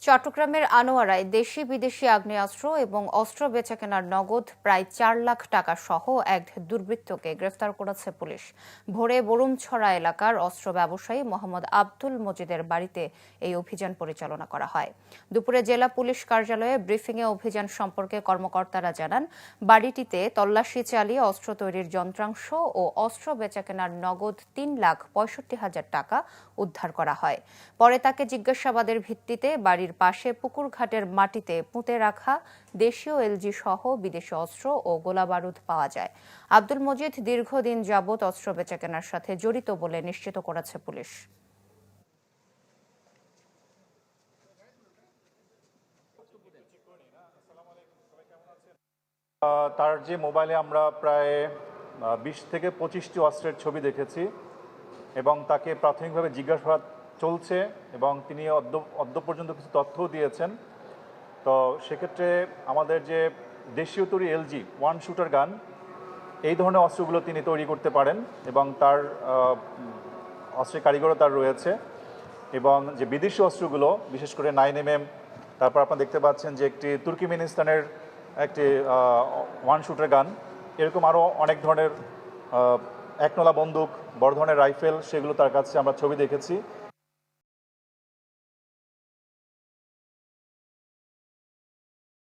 চট্টগ্রামের আনোয়ারায় দেশি বিদেশি আগ্নেয়াস্ত্র এবং অস্ত্র বেচাকেনার নগদ প্রায় 4 লাখ টাকা সহ এক দুর্বৃত্তকে গ্রেফতার করেছে পুলিশ। ভোরে বরুমছড়া এলাকার অস্ত্র ব্যবসায়ী মোহাম্মদ আব্দুল মজিদের বাড়িতে এই অভিযান পরিচালনা করা হয়। দুপুরে জেলা পুলিশ কার্যালয়ে ব্রিফিংয়ে অভিযান সম্পর্কে কর্মকর্তারা জানান, বাড়িটিতে তল্লাশি চালিয়ে অস্ত্র তৈরির যন্ত্রাংশ ও অস্ত্র বেচাকেনার নগদ 3,65,000 টাকা উদ্ধার করা হয়। পরে তাকে জিজ্ঞাসাবাদের ভিত্তিতে বাড়ির পাশে পুকুর ঘাটের মাটিতে পুঁতে রাখা দেশীয় এলজি সহ বিদেশি অস্ত্র ও গোলাবারুদ পাওয়া যায়। আব্দুল মজিদ দীর্ঘদিন যাবৎ অস্ত্র বেচাকেনার সাথে জড়িত বলে নিশ্চিত করেছে পুলিশ। তার যে মোবাইলে আমরা প্রায় 20 থেকে 25টি অস্ত্রের ছবি দেখেছি এবং তাকে প্রাথমিকভাবে জিজ্ঞাসাবাদ চলছে এবং তিনি অদ্য পর্যন্ত কিছু তথ্যও দিয়েছেন। তো সেক্ষেত্রে আমাদের যে দেশীয় তৈরি এলজি ওয়ান শুটার গান, এই ধরনের অস্ত্রগুলো তিনি তৈরি করতে পারেন এবং তার অস্ত্রের কারিগরও রয়েছে। এবং যে বিদেশি অস্ত্রগুলো বিশেষ করে 9mm, তারপর আপনারা দেখতে পাচ্ছেন যে একটি তুর্কিমেনিস্তানের একটি ওয়ান শুটার গান, এরকম আরও অনেক ধরনের একনলা বন্দুক, বড় ধরনের রাইফেল, সেগুলো তার কাছে আমরা ছবি দেখেছি।